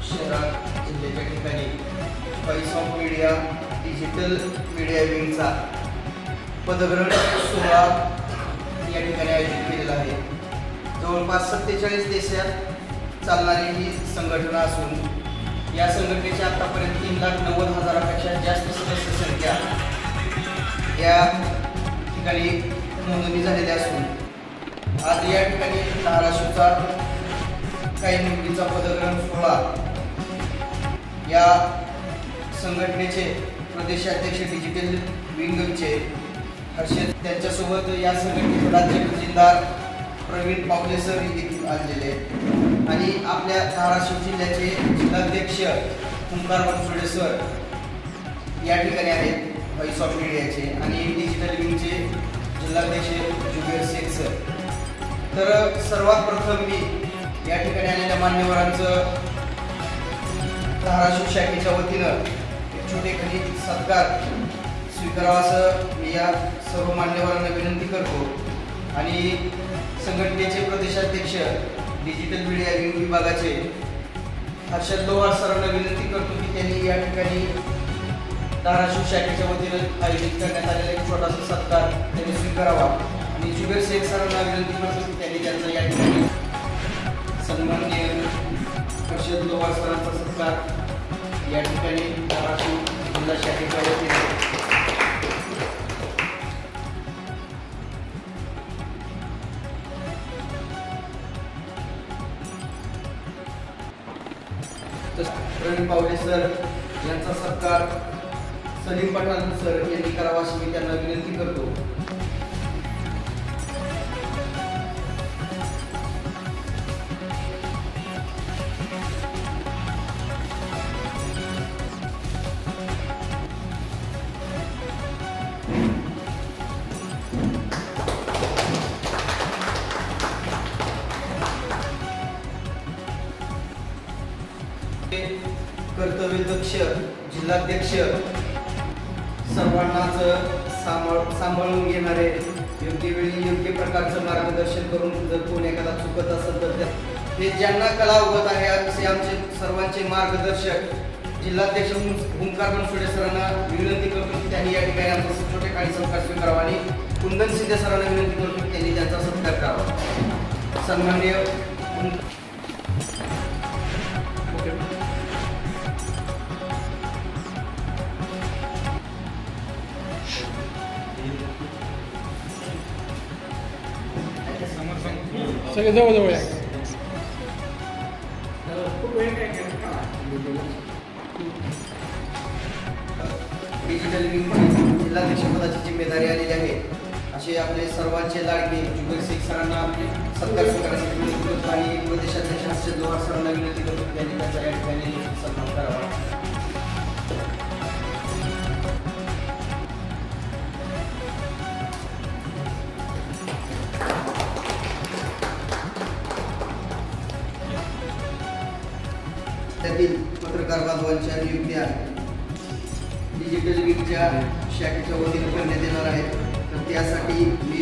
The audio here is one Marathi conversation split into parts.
शहरात जिल्ह्याच्या ठिकाणी voice of media digital media विंगचा पदग्रहण सोहळा या ठिकाणी आयोजित केलेला आहे। जवळपास 47 देशात चालणारी ही संघटना असून या संघटनेची आतापर्यंत 3,90,000पेक्षा जास्त सदस्य संख्या या ठिकाणी नोंदणी झालेली असून आज या ठिकाणी धाराशिवचा काही निवडीचा पदग्रहण सोहळा या संघटनेचे प्रदेशाध्यक्ष डिजिटल विंगचे हर्षद त्यांच्यासोबत या संघटनेचे राज्य खजिनदार प्रवीण पावले सर देखील आलेले आणि आपल्या धाराशिव जिल्ह्याचे जिल्हाध्यक्ष ओंकार बनसोडे सर या ठिकाणी आहेत व्हॉइस ऑफ मीडियाचे आणि डिजिटल विंगचे जिल्हाध्यक्ष जुबेर शेख सर। तर सर्वात प्रथम मी या ठिकाणी आलेल्या मान्यवरांचं धाराशिव शाखेच्या वतीनं एक छोटेखानी सत्कार स्वीकारावा असं मी या सर्व मान्यवरांना विनंती करतो आणि संघटनेचे प्रदेशाध्यक्ष डिजिटल मीडिया विंग विभागाचे हर्षद लोहार सरांना विनंती करतो की त्यांनी या ठिकाणी धाराशिव शाखेच्या वतीनं आयोजित करण्यात आलेला एक छोटासा सत्कार त्यांनी स्वीकारावा आणि जुबेर शेख सरांना विनंती करतो की त्यांनी त्यांचा या ठिकाणी सन्माननीय हर्षद लोहार सरांचा सत्कार या ठिकाणी धाराशिव जिल्हा शाखेच्या वतीने प्रवीण पावले सर यांचा सत्कार सलीम पठाण सर यांनी करावा अशी मी त्यांना विनंती करतो। कर्तव्यदक्ष जिल्हाध्यक्ष सर्वांनाच सांभाळून घेणारे योग्य वेळी योग्य प्रकारचं मार्गदर्शन करून जर कोण एखादा चुकत असेल तर हे ज्यांना कला अवगत आहे असे आमचे सर्वांचे मार्गदर्शक जिल्हाध्यक्ष ओंकार बनसोडे सरांना विनंती करतो की त्यांनी या ठिकाणी आमचा छोटे काही सत्कार स्वीकारावा आणि कुंदन शिंदे सरांना विनंती करतो की त्यांनी त्यांचा सत्कार करावा। सन्माननीय सगळे जवळ डिजिटल विंगची जिल्हाध्यक्षपदाची जिम्मेदारी आलेली आहे असे आपले सर्वांचे लाडके जुबेर शेख सरांना सत्कार स्वीकारण्यासाठी विनंती करतो आणि प्रदेशाध्यक्ष हर्षद लोहार सरांना विनंती करतो त्यांनी त्यांचा या ठिकाणी सन्मान करावा। त्यातील पत्रकार बांधवांच्या नियुक्त्या डिजिटल विंगच्या शाखेच्या वतीने करण्यात येणार आहेत। तर त्यासाठी मी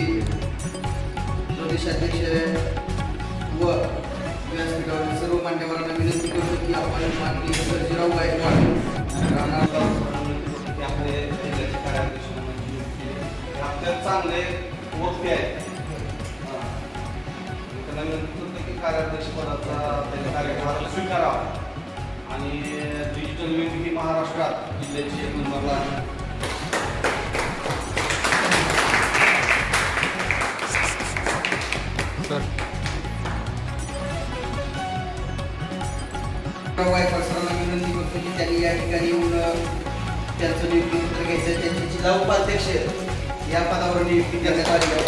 प्रदेशाध्यक्ष व व्यासपीठावरील सर्व मान्यवरांना विनंती करतो की आपण माननीय सर्जीराव गायकवाड आपले जिल्ह्याचे कार्याध्यक्ष अत्यंत चांगले वक्ते आहेत त्यांना विनंती करतो की कार्याध्यक्ष पदाचा त्यांच्या कार्यभार स्वीकारावा आणि डिजिटल विंग ही महाराष्ट्रात जिल्ह्याची एक नंबरला गायकवाड सरांना विनंती करतो की त्यांनी या ठिकाणी येऊन त्यांचं नियुक्तीपत्र घ्यायचं। त्यांचे जिल्हा उपाध्यक्ष या पदावर नियुक्ती करण्यात आली आहे।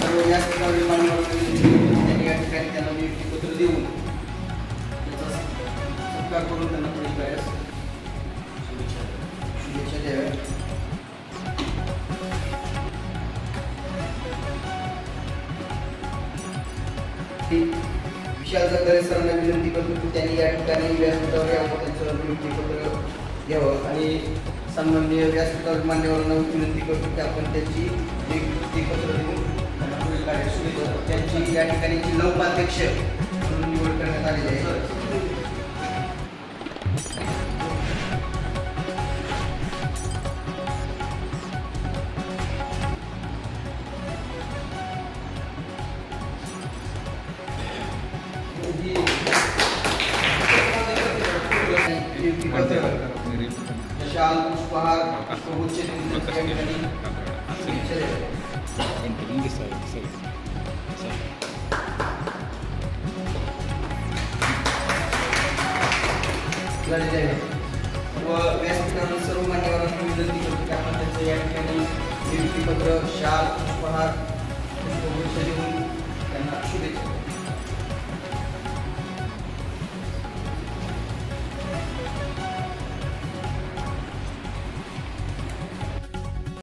सर्व व्यासपीठावरील मान्यवरांना त्यांनी या ठिकाणी त्यांना नियुक्तीपत्र देऊन त्याचा सत्कार करून त्यांना पुढील कार्यास शुभेच्छा द्याव्या। विशाल जगदाळे सरांना विनंती करतो की त्यांनी या ठिकाणी व्यासपीठावर यावं त्यांचं नियुक्तीपत्र घ्यावं आणि सन्माननीय व्यासपीठावर मान्यवरांना विनंती करतो की आपण त्यांची नियुक्तीपत्र देऊन त्यांना पुढील कार्य शुभेच्छा। त्यांची या ठिकाणी जिल्हा उपाध्यक्ष म्हणून निवड करण्यात आलेली आहे। नियुक्तीपत्र, शाल, पुष्पहार, पुष्पगुच्छ देऊन त्यांच्या ठिकाणी शुभेच्छा झालेले आहेत व व्यासपीठावर सर्व मान्यवरांना विनंती करतो की आपण त्यांचं या ठिकाणी नियुक्तीपत्र, शाल, पुष्पहार, पुष्पगुच्छ देऊन त्यांना शुभेच्छा